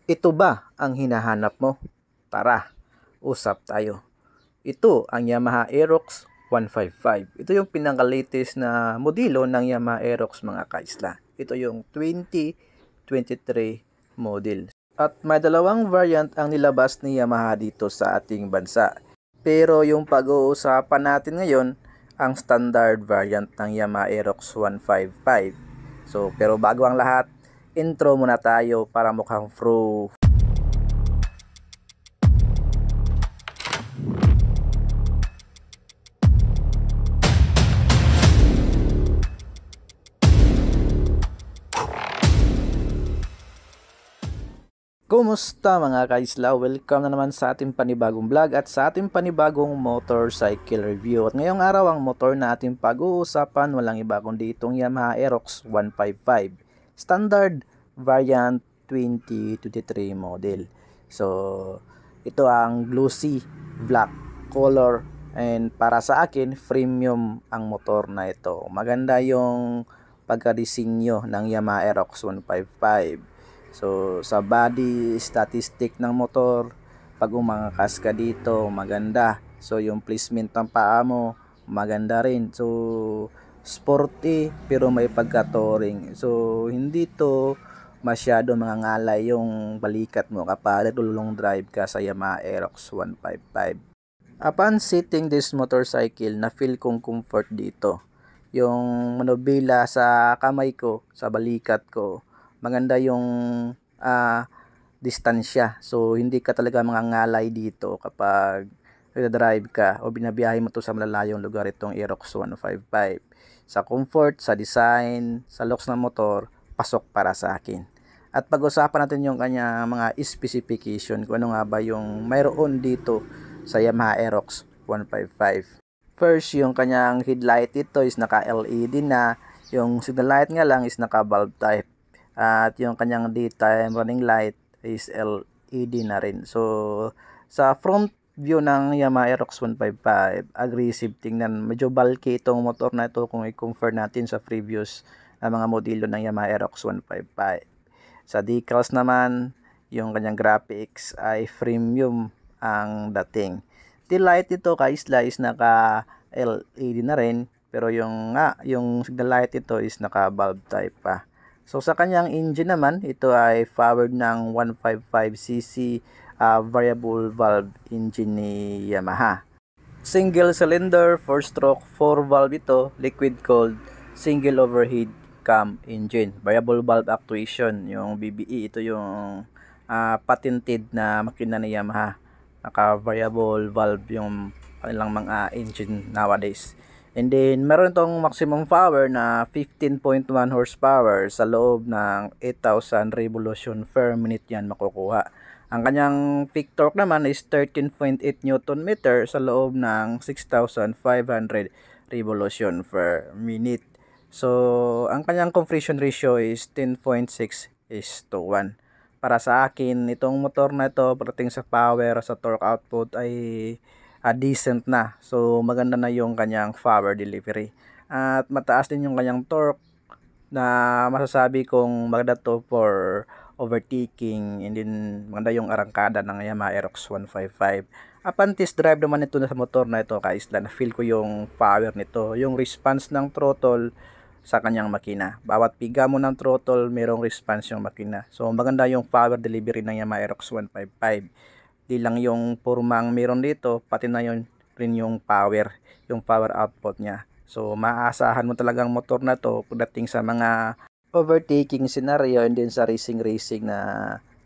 Ito ba ang hinahanap mo? Tara, usap tayo. Ito ang Yamaha Aerox 155. Ito yung pinaka-latest na modelo ng Yamaha Aerox mga kaisla. Ito yung 2023 model. At may dalawang variant ang nilabas ni Yamaha dito sa ating bansa. Pero yung pag-uusapan natin ngayon, ang standard variant ng Yamaha Aerox 155. Pero bago ang lahat, intro muna tayo para mukhang pro. Kumusta mga kaisla? Welcome na naman sa ating panibagong vlog at sa ating panibagong motorcycle review. At ngayong araw ang motor na ating pag-uusapan walang iba kundi itong Yamaha Aerox 155 Standard Variant 2023 model. So, ito ang glossy black color and para sa akin premium ang motor na ito. Maganda yung pagkadisenyo ng Yamaha Aerox 155. So, sa body statistic ng motor, pag umangas ka dito, maganda. So, yung placement ng paa mo, maganda rin. So, sporty, pero may pagka-touring. So, hindi to masyado mangangalay yung balikat mo kapag naglo-long drive ka sa Yamaha Aerox 155. Upon sitting this motorcycle, na-feel kong comfort dito. Yung manubila sa kamay ko, sa balikat ko, maganda yung distansya. So, hindi ka talaga mangangalay dito kapag nagdadrive ka o binabiyahe mo to sa malalayong lugar itong Aerox 155. Sa comfort, sa design, sa looks ng motor, pasok para sa akin. At pag-usapan natin yung kanya mga specification kung ano nga ba yung mayroon dito sa Yamaha Aerox 155. First, yung kanyang headlight ito is naka-LED na. Yung signal light nga lang is naka-bulb type. At yung kanyang daytime running light is LED na rin. So, sa front view ng Yamaha Aerox 155, aggressive tingnan. Medyo bulky itong motor na ito kung i-compare natin sa previous na mga modelo ng Yamaha Aerox 155. Sa decals naman, yung kanyang graphics ay premium ang dating. Tail light ito kaisla is naka LED na rin, pero yung signal light ito is naka bulb type pa. So sa kanyang engine naman, ito ay powered ng 155cc variable valve engine ni Yamaha. Single cylinder, 4-stroke, 4-valve ito, liquid cooled, single overhead cam engine. Variable valve actuation, yung BBE, ito yung patented na makina ni Yamaha. Naka-variable valve yung kanilang mga engine nowadays. And then, meron itong maximum power na 15.1 horsepower sa loob ng 8,000 revolution per minute yan makukuha. Ang kanyang peak torque naman is 13.8 Nm sa loob ng 6,500 revolution per minute. So, ang kanyang compression ratio is 10.6:1. Para sa akin, itong motor na ito, pagdating sa power, sa torque output ay decent na. So, maganda na yung kanyang power delivery. At mataas din yung kanyang torque na masasabi kong maganda to for overtaking. And then, maganda yung arangkada ng Yamaha Aerox 155. Upon test drive naman ito na sa motor na ito, kaisla, na feel ko yung power nito. Yung response ng throttle sa kanyang makina. Bawat piga mo ng throttle, mayroong response yung makina. So, maganda yung power delivery ng Yamaha Aerox 155. Di lang yung purmang meron dito, pati na yun rin yung power output niya. So, maaasahan mo talagang motor na to pagdating sa mga overtaking scenario and din sa racing na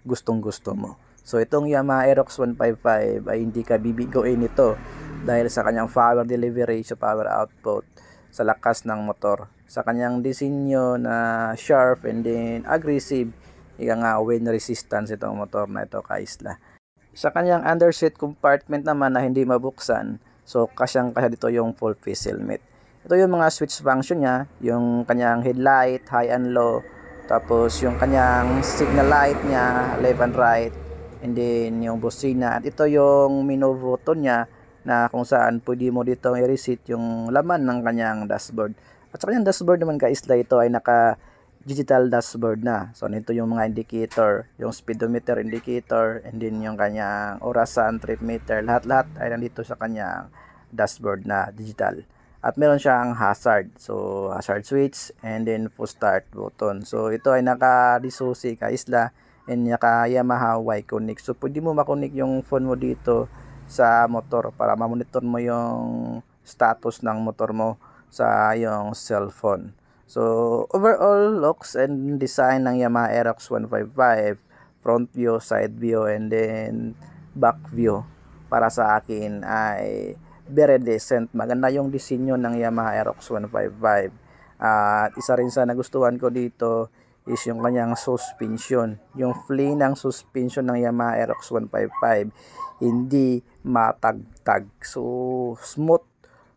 gustong-gusto mo. So, itong Yamaha Aerox 155 ay hindi ka bibigoin ito dahil sa kanyang power delivery, sa power output, sa lakas ng motor, sa kanyang disenyo na sharp and then aggressive, ika nga wind resistance itong motor na ito kaisla. Sa kanyang underseat compartment naman na hindi mabuksan, so kasyang-kasya dito yung full face helmet. Ito yung mga switch function niya, yung kanyang headlight, high and low, tapos yung kanyang signal light niya, left and right, and then yung busina. At ito yung menu button niya na kung saan pwede mo dito i-reset yung laman ng kanyang dashboard. At sa kanyang dashboard naman guys, ito ay naka digital dashboard na. So nito yung mga indicator, yung speedometer indicator, and then yung kanyang orasan, trip meter, lahat-lahat ay nandito sa kanyang dashboard na digital. At meron siyang hazard. So hazard switch and then full start button. So ito ay naka-Suzuki Kaisla and naka Yamaha Y-Connect. So pwede mo ma-connect yung phone mo dito sa motor para ma-monitor mo yung status ng motor mo sa yung cellphone. So, overall looks and design ng Yamaha Aerox 155, front view, side view, and then back view para sa akin ay very decent. Maganda yung disenyo ng Yamaha Aerox 155. At isa rin sa nagustuhan ko dito is yung kanyang suspension. Yung flee ng suspension ng Yamaha Aerox 155 hindi matagtag. So, smooth,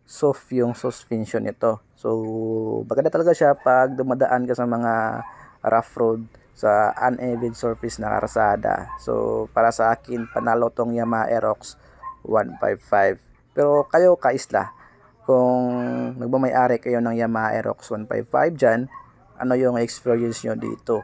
soft yung suspension nito. So, maganda talaga siya pag dumadaan ka sa mga rough road sa uneven surface na karsada. So, para sa akin, panalo tong Yamaha Aerox 155. Pero kayo kaisla, kung nagmamay-ari kayo ng Yamaha Aerox 155 dyan, ano yung experience nyo dito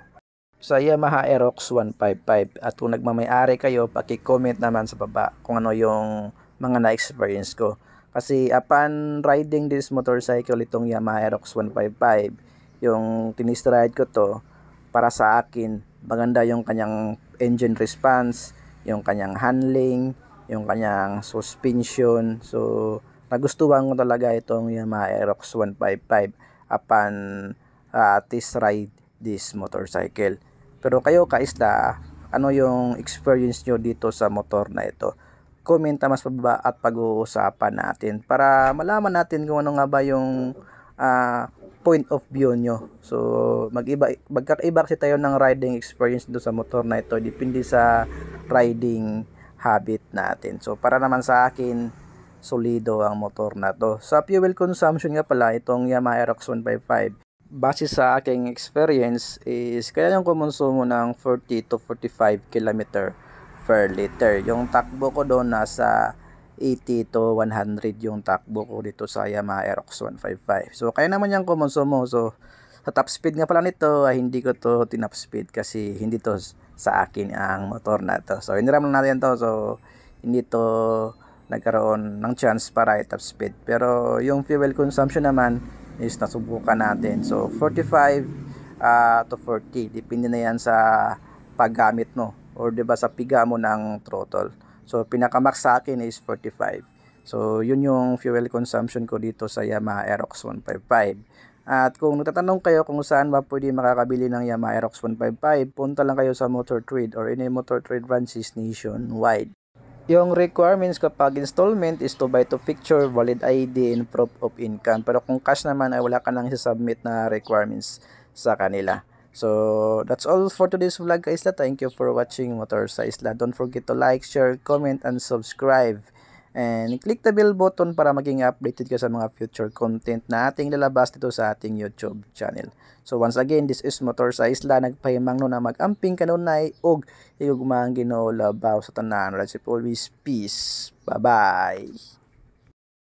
sa Yamaha Aerox 155? At kung nagmamay-ari kayo, paki-comment naman sa baba kung ano yung mga na-experience ko. Kasi upon riding this motorcycle, itong Yamaha Aerox 155, yung tinest ride ko to, para sa akin, maganda yung kanyang engine response, yung kanyang handling, yung kanyang suspension. So, nagustuhan ko talaga itong Yamaha Aerox 155 upon test ride this motorcycle. Pero kayo kaisla, ano yung experience nyo dito sa motor na ito? Comment mas pababa at pag-uusapan natin para malaman natin kung ano nga ba yung point of view nyo. So magkakaiba kasi tayo ng riding experience dito sa motor na ito, depende sa riding habit natin. So para naman sa akin, solido ang motor na to. Sa fuel consumption nga pala, itong Yamaha Aerox 155, base sa aking experience is kaya yung kumonsumo ng 40 to 45 km per liter. Yung takbo ko doon nasa 80 to 100 yung takbo ko dito sa Yamaha Aerox 155. So kaya naman yung kumonsumo. So sa top speed nga pala nito, hindi ko to tinop speed kasi hindi to sa akin ang motor na to. So iniram lang natin to. So hindi to nagkaroon ng chance para i-top speed. Pero yung fuel consumption naman is nasubukan natin. So 45 to 40, depende na yan sa paggamit mo or 'di ba sa piga mo ng throttle. So pinaka-max sa akin is 45. So yun yung fuel consumption ko dito sa Yamaha Aerox 155. At kung nagtatanong kayo kung saan ba pwede makakabili ng Yamaha Aerox 155, punta lang kayo sa Motor Trade or any Motor Trade branches nationwide. Yung requirements kapag installment is to buy to picture, valid ID, and proof of income. Pero kung cash naman ay wala ka nang submit na requirements sa kanila. So, that's all for today's vlog, Kaisla. Thank you for watching Motor sa Isla. Don't forget to like, share, comment, and subscribe. And click the bell button para maging updated ka sa mga future content na ating lalabas dito sa ating YouTube channel. So once again, this is Motor sa Isla. Nagpahimang no na mag-amping kanunay og higugmang Ginoo labaw sa tanan. Let's always peace. Bye-bye.